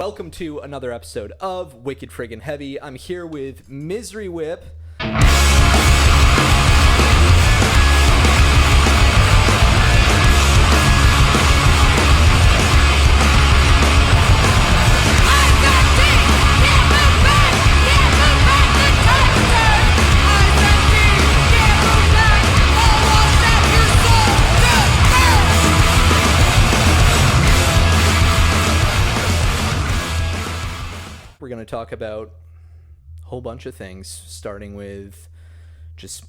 Welcome to another episode of Wicked Friggin Heavy. I'm here with Miserywhip. We're going to talk about a whole bunch of things, starting with just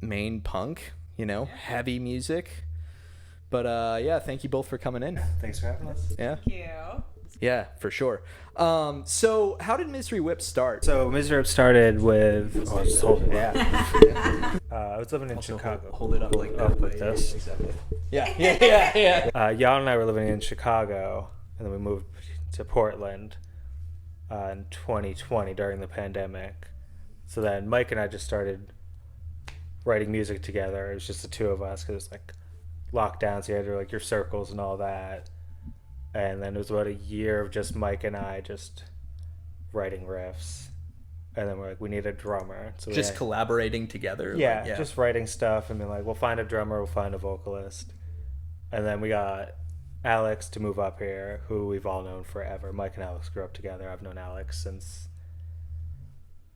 Maine punk, heavy music. But yeah, thank you both for coming in. Thanks for having us. Yeah. Thank you. Yeah, for sure. So how did Miserywhip start? So Miserywhip started with... I was living in Chicago. Hold it up like that. Like this? Exactly. Yeah. Y'all and I were living in Chicago, and then we moved to Portland in 2020 during the pandemic. So then Mike and I just started writing music together. It was just the two of us because it's lockdowns. You had your circles and all that. And then it was about a year of just Mike and I just writing riffs. And then we're we need a drummer. So just collaborating together? Yeah, just writing stuff and then we'll find a drummer, we'll find a vocalist. And then we got Alex to move up here, who we've all known forever. Mike and Alex grew up together. I've known Alex since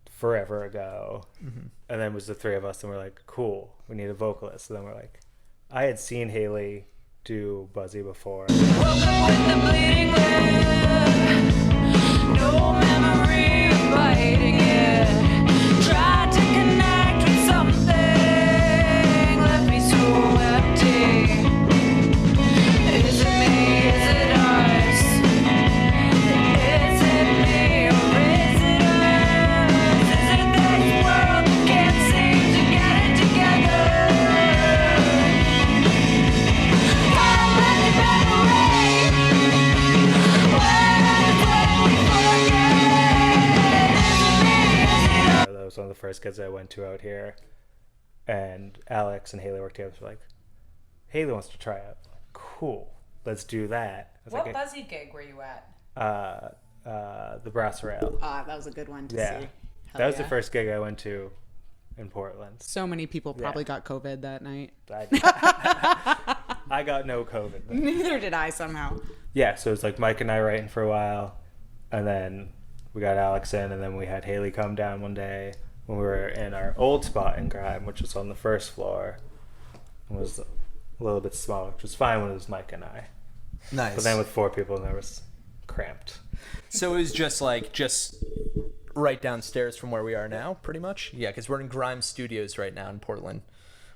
forever ago. Mm-hmm. And then it was the three of us, and we're cool, we need a vocalist. So then we're I had seen Hayley do Buzzy before. Woke up with the bleeding lip, no memory of biting it. Tried to connect with something, left me so empty. Is it me? Is it us? Is it me or is it us? Is it this world that can't seem to get it together? Can't let it evaporate. When we forget. Is it me? Is it us? That was one of the first gigs I went to out here. And Alex and Hayley worked together. So Hayley wants to try out. Cool, let's do that. What Buzzy gig were you at? The Brass Rail. That was a good one to Yeah, see. that was the first gig I went to in Portland. So many people probably got COVID that night. I got no COVID. But Neither did I somehow. yeah, so it's Mike and I writing for a while, and then we got Alex in, and then we had Hayley come down one day when we were in our old spot in Grime, which was on the first floor. It was a little bit smaller, which was fine when it was Mike and I. Nice. But then with four people, there was cramped. So it was just right downstairs from where we are now, pretty much? Yeah, because we're in Grime Studios right now in Portland,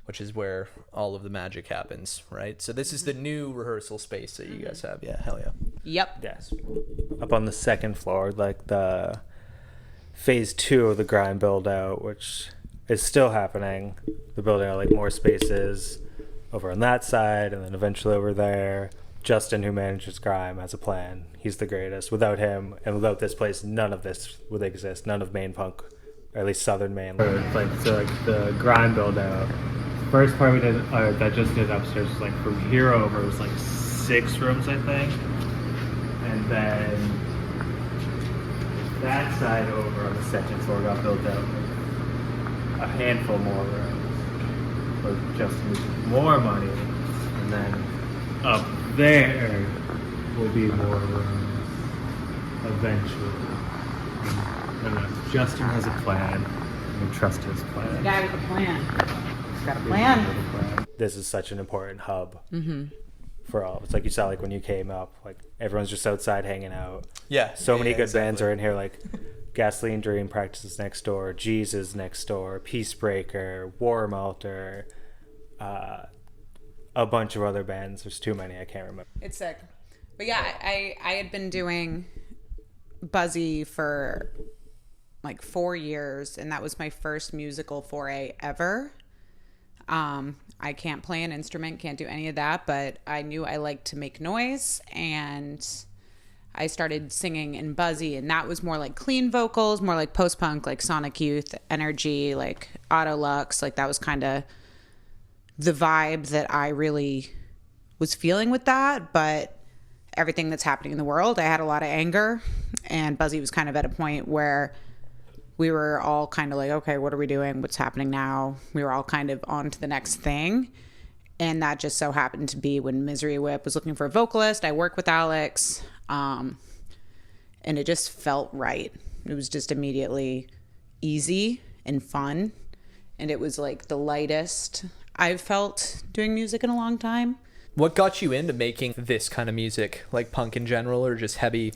which is where all of the magic happens, right? So this is the new rehearsal space that you guys have. Yeah, hell yeah. Yep. Yes. Up on the second floor, the phase 2 of the Grime build out, which is still happening. They're building out more spaces over on that side, and then eventually over there. Justin, who manages Grime, has a plan. He's the greatest. Without him and without this place, none of this would exist. None of Maine punk, or at least Southern Maine. The Grime build out. First part we did, that just did upstairs, was from here over, it was 6 rooms, I think. And then that side over on the second floor got built out with a handful more rooms. But Justin needs more money. And then up there will be more rooms eventually. And Justin has a plan. And we trust his plan. The guy with a plan. He's got a plan. This is such an important hub for all. It's you saw when you came up, everyone's just outside hanging out. Yeah. So many good bands are in here, Gasoline Dream practices next door, Jesus next door, Peacebreaker, Warm Altar, a bunch of other bands. There's too many, I can't remember. It's sick. But yeah, I had been doing Buzzy for 4 years, and that was my first musical foray ever. I can't play an instrument, can't do any of that, but I knew I liked to make noise, and I started singing in Buzzy, and that was more clean vocals, more post-punk, Sonic Youth energy, Autolux, that was kind of the vibe that I really was feeling with that. But everything that's happening in the world. I had a lot of anger, and Buzzy was kind of at a point where we were all kind of like, okay, what are we doing? What's happening now? We were all kind of on to the next thing. And that just so happened to be when Miserywhip was looking for a vocalist. I work with Alex, and it just felt right. It was just immediately easy and fun. And it was like the lightest I've felt doing music in a long time. What got you into making this kind of music, like punk in general, or just heavy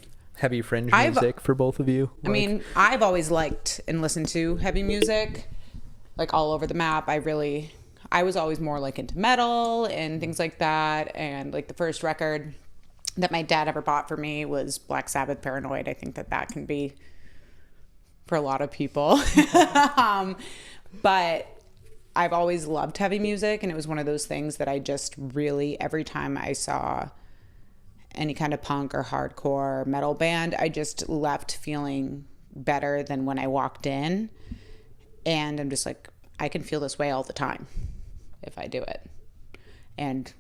fringe music for both of you? I mean, I've always liked and listened to heavy music, like all over the map. I was always more like into metal and things like that. And like the first record that my dad ever bought for me was Black Sabbath Paranoid. I think that can be for a lot of people. But I've always loved heavy music, and it was one of those things that I just really, every time I saw any kind of punk or hardcore metal band, I just left feeling better than when I walked in. And I'm just like, I can feel this way all the time if I do it. And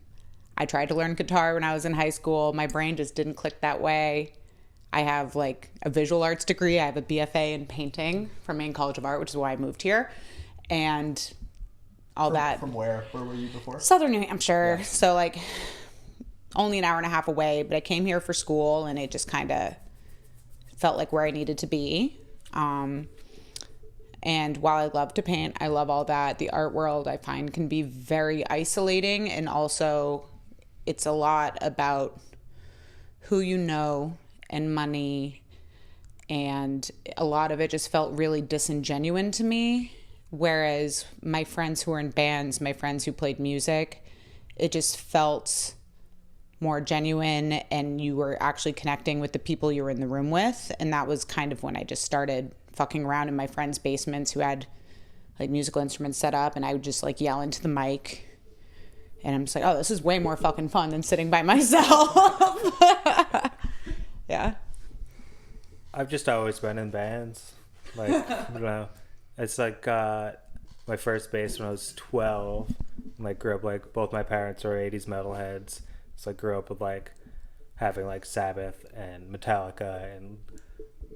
I tried to learn guitar when I was in high school. My brain just didn't click that way. I have like a visual arts degree. I have a BFA in painting from Maine College of Art, which is why I moved here. And all that. From where? Where were you before? Southern New Hampshire. Yeah. So like only an hour and a half away, but I came here for school, and it just kind of felt like where I needed to be. And while I love to paint, I love all that. The art world I find can be very isolating, and also it's a lot about who you know and money, and a lot of it just felt really disingenuous to me. Whereas my friends who were in bands, my friends who played music, it just felt more genuine, and you were actually connecting with the people you were in the room with. And that was kind of when I just started fucking around in my friends' basements who had like musical instruments set up, and I would just like yell into the mic, and I'm just like, oh, this is way more fucking fun than sitting by myself. Yeah. I've just always been in bands. Like, you know, it's like my first bass when I was 12. Like, grew up like both my parents are 80s metalheads. So I grew up with like having like Sabbath and Metallica and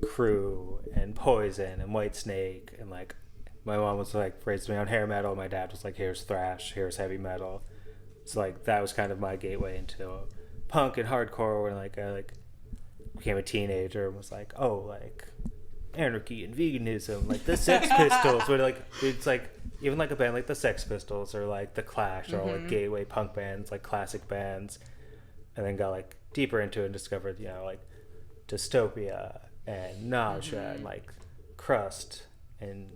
Crew and Poison and Whitesnake, and like my mom was like raised me on hair metal. My dad was like, here's thrash, here's heavy metal. So like that was kind of my gateway into punk and hardcore when like I like became a teenager and was like, oh, like anarchy and veganism, like the Sex Pistols, where like it's like even like a band like the Sex Pistols or like the Clash or all like gateway punk bands, like classic bands, and then got like deeper into it and discovered, you know, like Dystopia and Nausea and like Crust and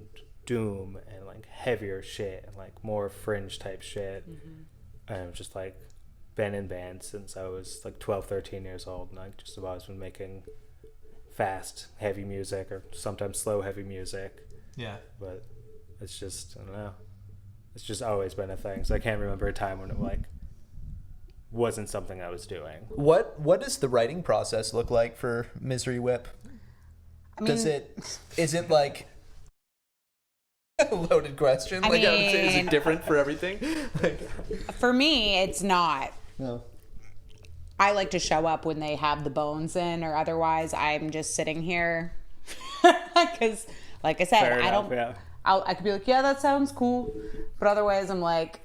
Doom and like heavier shit and like more fringe type shit. And I've just like been in bands since I was like 12, 13 years old, and I just have always been making fast heavy music or sometimes slow heavy music. Yeah, but it's just, I don't know, it's just always been a thing. So I can't remember a time when it like wasn't something I was doing. What does the writing process look like for Miserywhip? I mean, is it like a loaded question? I would say, is it different for everything? For me, it's not. No. I like to show up when they have the bones in, or otherwise I'm just sitting here. Because, like I said, Fair I enough, don't. yeah. I could be like, yeah, that sounds cool, but otherwise I'm like,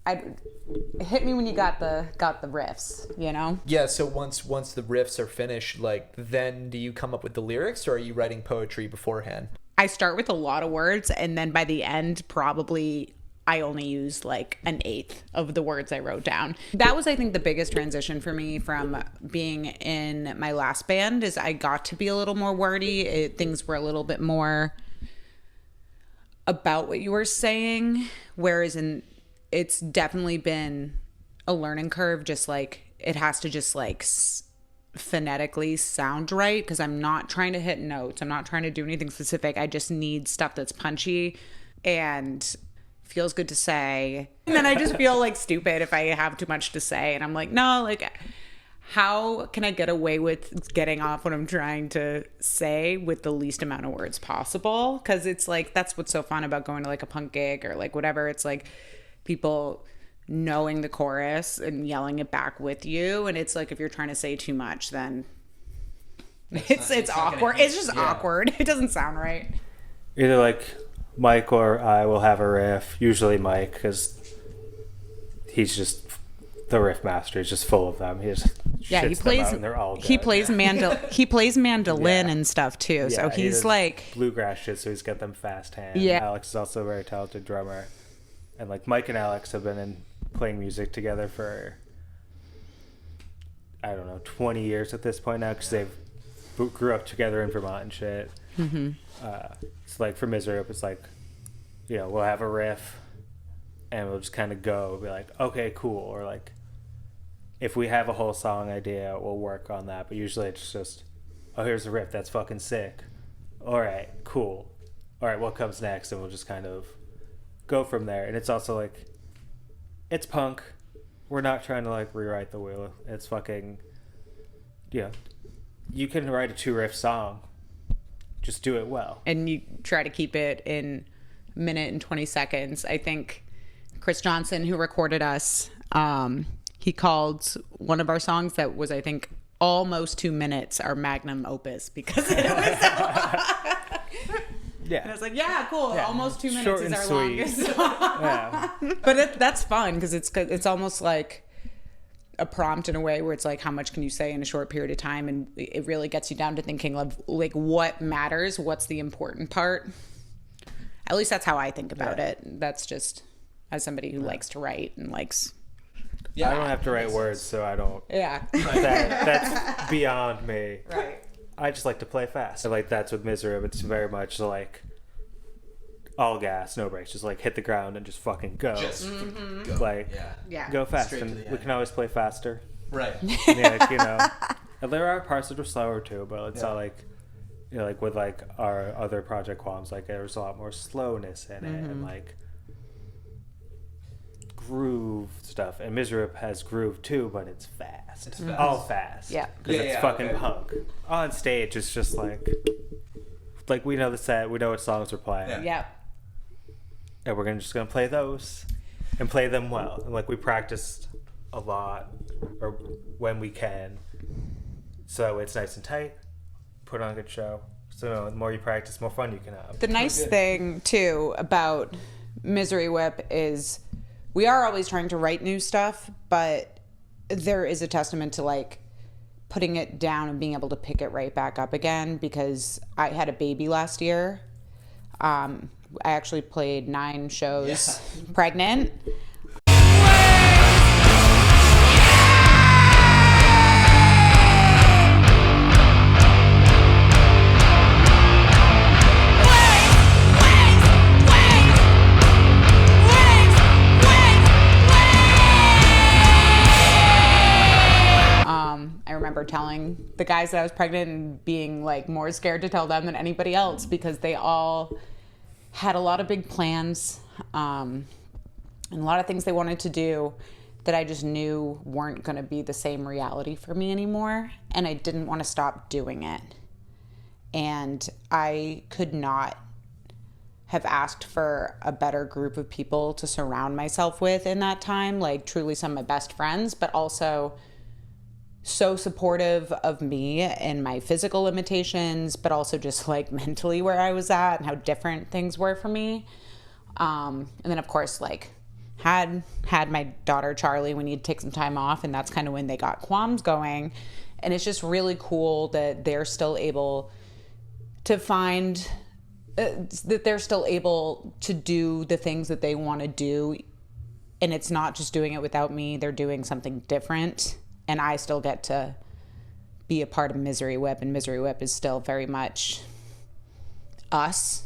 hit me when you got the riffs, you know? Yeah. So once the riffs are finished, like then do you come up with the lyrics, or are you writing poetry beforehand? I start with a lot of words, and then by the end, probably I only use like an eighth of the words I wrote down. That was, I think, the biggest transition for me from being in my last band, is I got to be a little more wordy. Things were a little bit more about what you were saying, whereas it's definitely been a learning curve. Just like it has to just like phonetically sound right, because I'm not trying to hit notes. I'm not trying to do anything specific. I just need stuff that's punchy and feels good to say. And then I just feel like stupid if I have too much to say, and I'm like, no, like how can I get away with getting off what I'm trying to say with the least amount of words possible? Because it's like, that's what's so fun about going to like a punk gig or like whatever. It's like people knowing the chorus and yelling it back with you. And it's like, if you're trying to say too much, then it's awkward. It's just awkward. It doesn't sound right. Either like Mike or I will have a riff. Usually Mike, because he's just the riff master. He's just full of them. He just shits he them plays. out and they're all good. He plays he plays mandolin Yeah. and stuff too. So he he's does like, bluegrass shit. So he's got them fast hands. Yeah. Alex is also a very talented drummer, and like Mike and Alex have been playing music together for, I don't know, 20 years at this point now, because they grew up together in Vermont and shit. mm-hmm. It's like for Miserywhip, it's like, you know, we'll have a riff and we'll just kind of go be like, okay, cool. Or like, if we have a whole song idea, we'll work on that. But usually it's just, oh, here's a riff. That's fucking sick. All right, cool. All right, what comes next? And we'll just kind of go from there. And it's also like, it's punk. We're not trying to like rewrite the wheel. It's fucking, you know, you can write a 2-riff song. Just do it well. And you try to keep it in a minute and 20 seconds. I think Chris Johnson, who recorded us, he called one of our songs that was, I think, almost 2 minutes our magnum opus, because it was Yeah. And I was like, yeah, cool. Yeah. Almost 2 minutes Short is and our sweet. longest song. Yeah. But that's fun, because it's almost like a prompt in a way, where it's like, how much can you say in a short period of time? And it really gets you down to thinking of like what matters, what's the important part. At least that's how I think about it. That's just as somebody who likes to write and likes. I don't have to write words, so I don't. Yeah. That's beyond me. Right. I just like to play fast. Like that's with Miserywhip. It's very much like all gas, no brakes. Just like hit the ground and just fucking go. Just go. Like Yeah. go fast, Straight to and the we end. can always play faster. Right. Yeah, like, you know, and there are parts that are slower too, but it's not like, you know, like with like our other project Qualms, like there's a lot more slowness in it and like groove stuff. And Miserywhip has groove too, but it's fast. It's fast. All fast. Yeah. Because it's fucking punk. On stage, it's just like we know the set, we know what songs we're playing, Yeah. and we're just gonna play those and play them well. And like we practiced a lot, or when we can, so it's nice and tight. Put on a good show. So you know, the more you practice, the more fun you can have. The nice thing too about Miserywhip is we are always trying to write new stuff, but there is a testament to like putting it down and being able to pick it right back up again, because I had a baby last year. I actually played 9 shows pregnant. I remember telling the guys that I was pregnant and being like more scared to tell them than anybody else, because they all had a lot of big plans and a lot of things they wanted to do that I just knew weren't going to be the same reality for me anymore. And I didn't want to stop doing it. And I could not have asked for a better group of people to surround myself with in that time, like truly some of my best friends, but also so supportive of me and my physical limitations, but also just like mentally where I was at and how different things were for me. And then of course, like had my daughter Charlie, we need to take some time off, and that's kind of when they got Qualms going. And it's just really cool that they're still able to find that they're still able to do the things that they want to do, and it's not just doing it without me. They're doing something different, and I still get to be a part of Miserywhip, and Miserywhip is still very much us.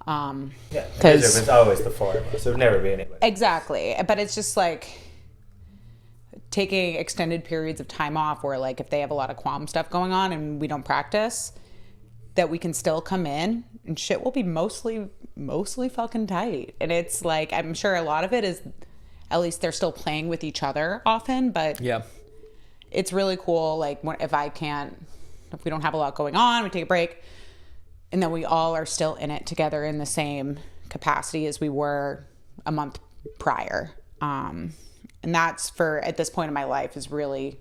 Because it's always the four of us. It would never be anybody. Exactly. But it's just like taking extended periods of time off where, like, if they have a lot of Qualm stuff going on and we don't practice, that we can still come in and shit will be mostly fucking tight. And it's like, I'm sure a lot of it is, at least they're still playing with each other often, but Yeah. it's really cool. Like, if we don't have a lot going on, we take a break, and then we all are still in it together in the same capacity as we were a month prior. And that's for, at this point in my life, is really,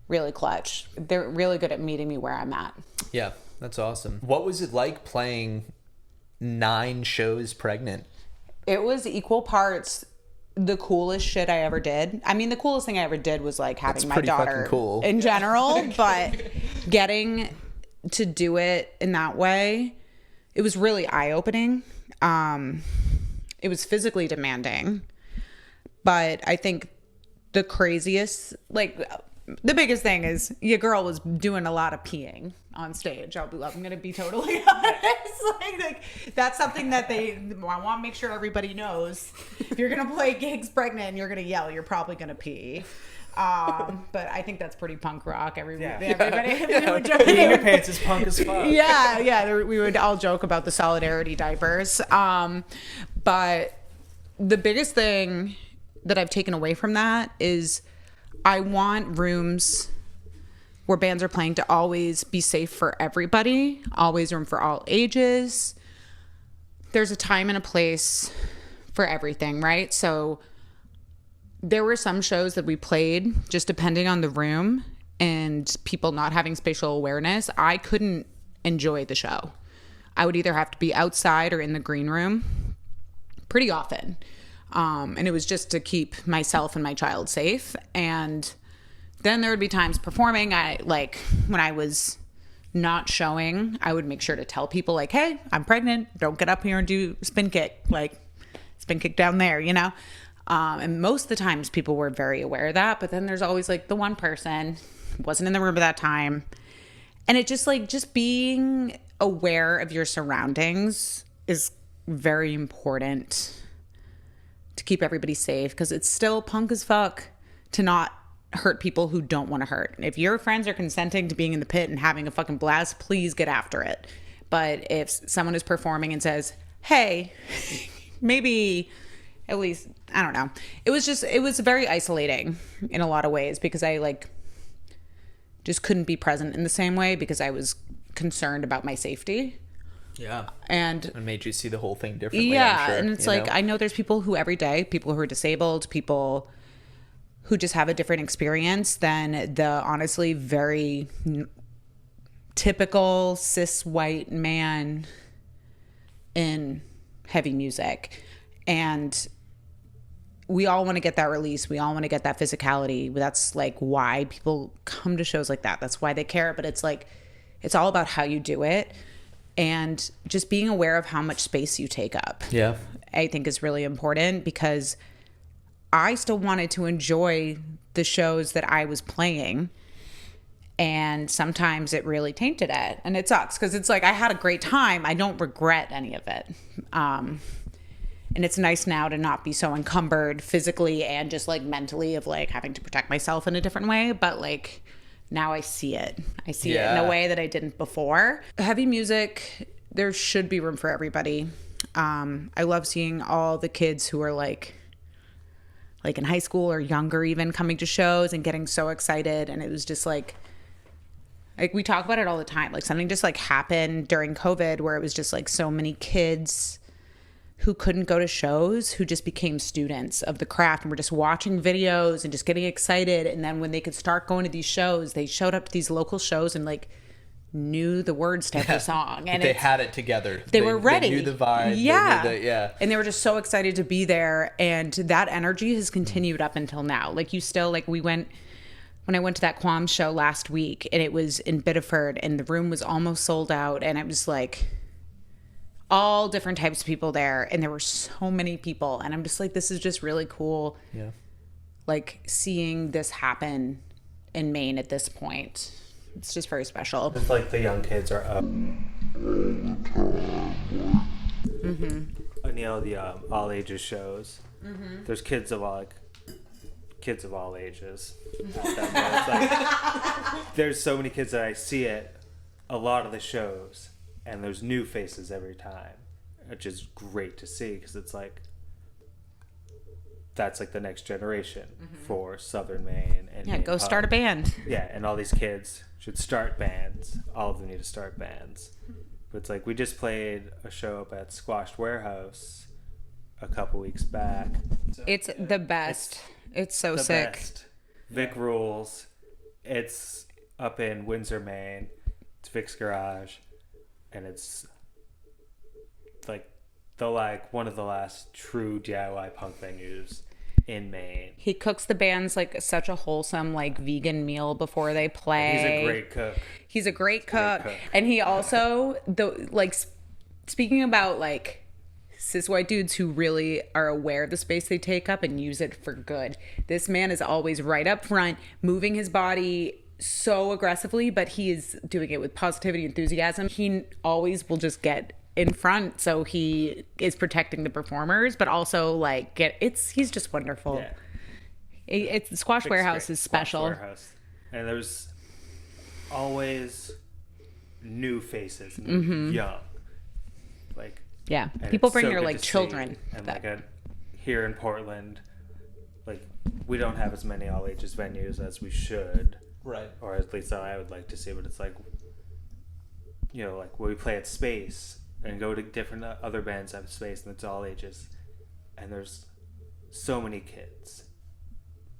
really clutch. They're really good at meeting me where I'm at. Yeah, that's awesome. What was it like playing 9 shows pregnant? It was equal parts the coolest shit I ever did. I mean, the coolest thing I ever did was like having my daughter cool. in general, but getting to do it in that way, it was really eye-opening. It was physically demanding, but I think the craziest, like the biggest thing is your girl was doing a lot of peeing on stage. I'm going to be totally honest. Like, that's something that I want to make sure everybody knows. If you're going to play gigs pregnant and you're going to yell, you're probably going to pee. But I think that's pretty punk rock. Everybody would joke. Peeing your pants is punk as fuck. Yeah. We would all joke about the solidarity diapers. But the biggest thing that I've taken away from that is I want rooms where bands are playing to always be safe for everybody, always room for all ages. There's a time and a place for everything, right? So there were some shows that we played just depending on the room and people not having spatial awareness. I couldn't enjoy the show. I would either have to be outside or in the green room pretty often. And it was just to keep myself and my child safe. And then there would be times performing, when I was not showing, I would make sure to tell people like, hey, I'm pregnant. Don't get up here and do spin kick. Like, spin kick down there, you know? And most of the times people were very aware of that. But then there's always like the one person who wasn't in the room at that time. And it just being aware of your surroundings is very important to keep everybody safe, because it's still punk as fuck to not hurt people who don't want to hurt. If your friends are consenting to being in the pit and having a fucking blast, please get after it. But if someone is performing and says, hey, maybe at least, I don't know. It was very isolating in a lot of ways, because I just couldn't be present in the same way because I was concerned about my safety. Yeah. And it made you see the whole thing differently. Yeah. I'm sure, and it's know? I know there's people who every day, people who are disabled, people who just have a different experience than the honestly very typical cis white man in heavy music. And we all want to get that release. We all want to get that physicality. That's why people come to shows like that. That's why they care. But it's it's all about how you do it. And just being aware of how much space you take up, I think is really important, because I still wanted to enjoy the shows that I was playing. And sometimes it really tainted it. And it sucks, because I had a great time. I don't regret any of it. And it's nice now to not be so encumbered physically and just mentally of having to protect myself in a different way. But now I see it. I see it in a way that I didn't before. Heavy music, there should be room for everybody. I love seeing all the kids who are in high school or younger even coming to shows and getting so excited. And it was just we talk about it all the time. Something just happened during COVID where it was just so many kids who couldn't go to shows, who just became students of the craft and were just watching videos and just getting excited. And then when they could start going to these shows, they showed up to these local shows and knew the words to every song. And they had it together. They were ready. They knew the vibe. Yeah. And they were just so excited to be there. And that energy has continued up until now. When I went to that Quam show last week, and it was in Biddeford, and the room was almost sold out. And it was all different types of people there, and there were so many people, and I'm just this is just really cool. Yeah. Seeing this happen in Maine at this point, it's just very special. It's the young kids are up. Mm-hmm. And the all ages shows. Mm-hmm. There's kids of all ages. At that there's so many kids that I see at a lot of the shows. And there's new faces every time, which is great to see, because it's that's the next generation for Southern Maine. And Maine go start a band. Yeah, and all these kids should start bands. All of them need to start bands. But it's we just played a show up at Squashed Warehouse a couple weeks back. It's the best. It's so The sick. best. Vic rules. It's up in Windsor, Maine. It's Vic's garage, and it's like one of the last true DIY punk venues in Maine. He cooks the bands like such a wholesome like vegan meal before they play. He's a great cook. He's a great cook. And he also speaking about like cis white dudes who really are aware of the space they take up and use it for good. This man is always right up front, moving his body so aggressively, but he is doing it with positivity, enthusiasm. He always will just get in front, so he is protecting the performers, but also like he's just wonderful. Yeah. It's Squash Warehouse is special. Squash Warehouse. And there's always new faces, young. Like, Yeah, and people it's bring so their good like to see. children. And like here in Portland, like we don't have as many all ages venues as we should. Right. Or at least I would like to see, but it's like, like when we play at Space and go to different other bands at Space, and it's all ages, and there's so many kids.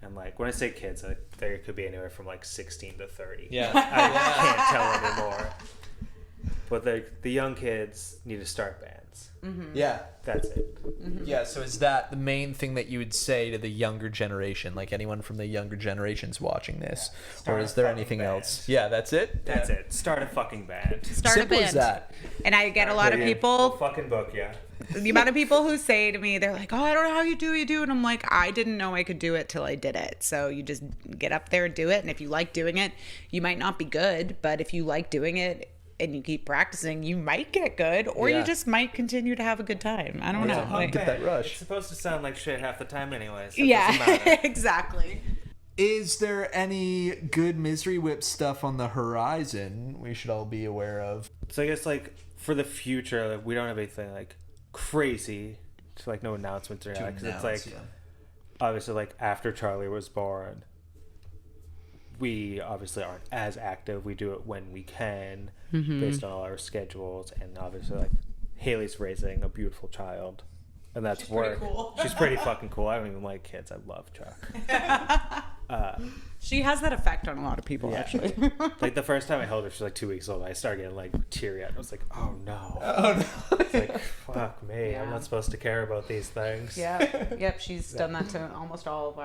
And like when I say kids, there could be anywhere from like 16 to 30. Yeah. I can't tell anymore. But the young kids need to start bands. Yeah. That's it. Yeah, so is that the main thing that you would say to the younger generation, like anyone from the younger generations watching this? Or is there anything else? Yeah, that's it? That's it. Start a fucking band. Start Simple a band. as that. And I get a lot of We'll people, fucking book you. the amount of people who say to me, they're like, oh, I don't know how you do. And I'm like, I didn't know I could do it till I did it. So you just get up there and do it. And if you like doing it, you might not be good, but if you like doing it and you keep practicing, you might get good, or you just might continue to have a good time. I don't know. Like, Get that rush. It's supposed to sound like shit half the time anyway. So yeah, exactly. Is there any good Miserywhip stuff on the horizon we should all be aware of? So I guess like for the future, we don't have anything like crazy. So like no announcements or anything. Because it's like obviously like after Charlie was born, we obviously aren't as active. We do it when we can, based on all our schedules, and obviously like Hayley's raising a beautiful child, and that's work. cool. She's pretty fucking cool. I don't even like kids. I love Chuck. She has that effect on a lot of people, Yeah. actually. Like the first time I held her, she was like 2 weeks old. I started getting like teary-eyed. I was like, oh no. It's like, fuck me. Yeah. I'm not supposed to care about these things. Yep, she's done that to almost all of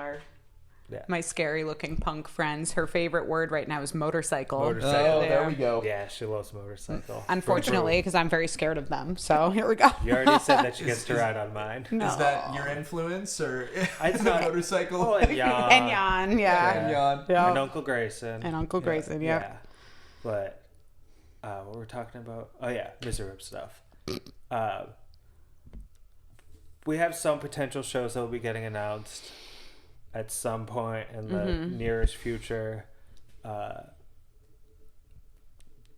my scary looking punk friends. Her favorite word right now is motorcycle. Motorcycle. Oh, there we go. Yeah, she loves motorcycle. Unfortunately, because I'm very scared of them. So here we go. You already said that she gets to ride on mine. No. Is that your influence, or It's the not- motorcycle? Oh, and Jan. And Jan, yeah. And Jan. Yeah. And Uncle Grayson. And Uncle Grayson, yeah. Yeah. But what were we talking about? Oh, yeah, Miserywhip stuff. We have some potential shows that will be getting announced at some point in the nearest future.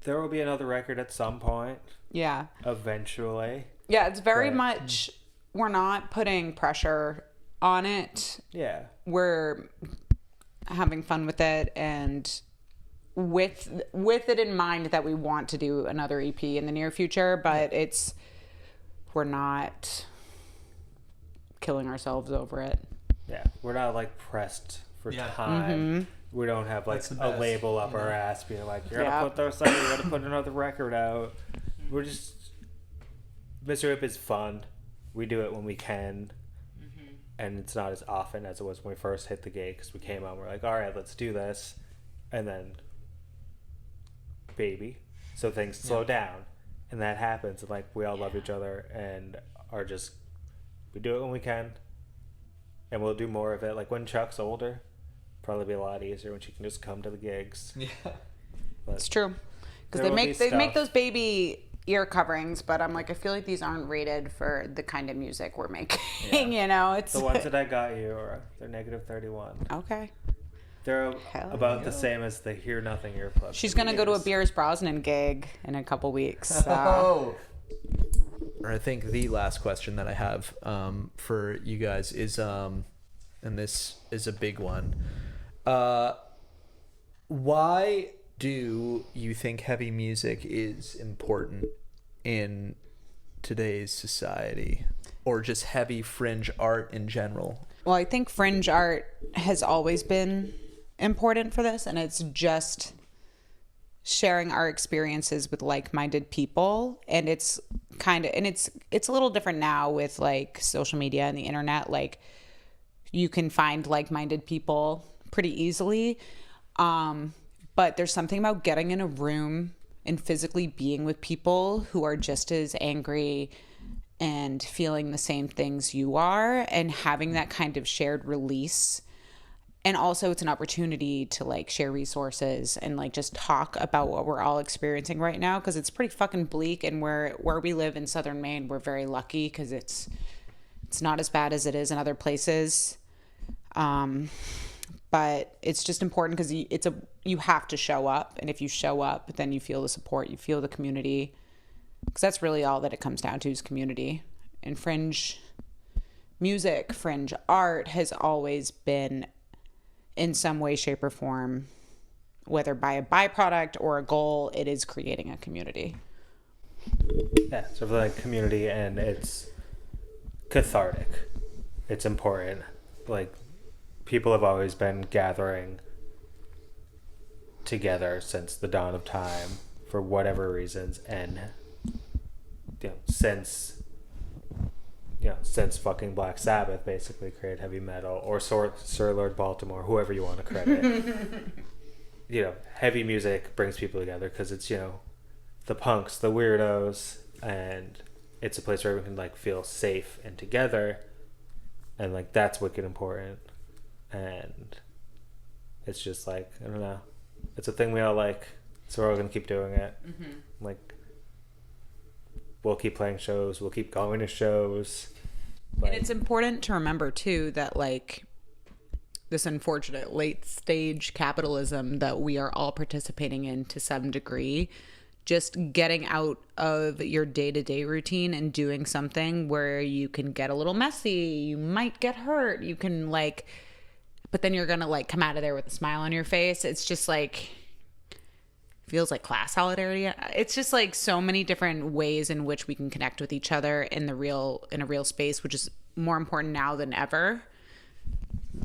There will be another record at some point, Yeah. eventually. Yeah, it's very Right. much, we're not putting pressure on it. Yeah. We're having fun with it, and with it in mind that we want to do another EP in the near future, but we're not killing ourselves over it. Yeah. We're not like pressed for Yeah. time. We don't have like That's the a best, label up our ass being like, you're Yeah. gonna put those out, you're gonna put another record out. We're just Miserywhip is fun. We do it when we can. And it's not as often as it was when we first hit the gate, because we came out and we're like, all right, let's do this. And then baby. So things slow down. And that happens. And like we all love each other and are just, we do it when we can. And we'll do more of it. Like when Chuck's older, probably be a lot easier when she can just come to the gigs. Yeah. But It's true. Because There will they be make stuff. those baby ear coverings, but I'm like, I feel like these aren't rated for the kind of music we're making. You know, it's the ones that I got you they're -31. okay. They're Hell about the same as the Hear Nothing earplugs. She's gonna go to a Beers Brosnan gig in a couple weeks. So. Oh. Or I think the last question that I have for you guys is, and this is a big one. Why do you think heavy music is important in today's society? or just heavy fringe art in general? Well, I think fringe art has always been important for this, and it's just sharing our experiences with like-minded people. And it's it's a little different now with like social media and the internet. Like, you can find like-minded people pretty easily, but there's something about getting in a room and physically being with people who are just as angry and feeling the same things you are, and having that kind of shared release. And also it's an opportunity to like share resources and like just talk about what we're all experiencing right now, because it's pretty fucking bleak. And where we live in southern Maine, we're very lucky because it's not as bad as it is in other places. But it's just important because you have to show up. And if you show up, then you feel the support, you feel the community. Because that's really all that it comes down to, is community. And fringe music, fringe art has always been, in some way, shape, or form, whether by a byproduct or a goal, it is creating a community. Yeah, sort of like community, and it's cathartic. It's important. Like, people have always been gathering together since the dawn of time for whatever reasons, and since fucking Black Sabbath basically created heavy metal, or Sir Lord Baltimore, whoever you want to credit. Heavy music brings people together because it's the punks, the weirdos, and it's a place where everyone can like feel safe and together, and like that's wicked important. And it's just like, I don't know, it's a thing we all like, so we're all gonna keep doing it. Like, we'll keep playing shows, we'll keep going to shows. And it's important to remember too that like this unfortunate late stage capitalism that we are all participating in to some degree, just getting out of your day-to-day routine and doing something where you can get a little messy, you might get hurt, you can like, but then you're gonna like come out of there with a smile on your face. It's just like, feels like class solidarity. It's just like so many different ways in which we can connect with each other in a real space, which is more important now than ever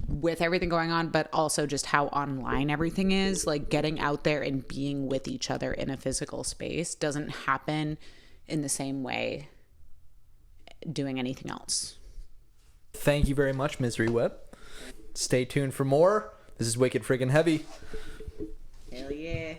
with everything going on, but also just how online everything is. Like, getting out there and being with each other in a physical space doesn't happen in the same way doing anything else. Thank you very much, Miserywhip. Stay tuned for more. This is Wicked Friggin' Heavy. Hell yeah.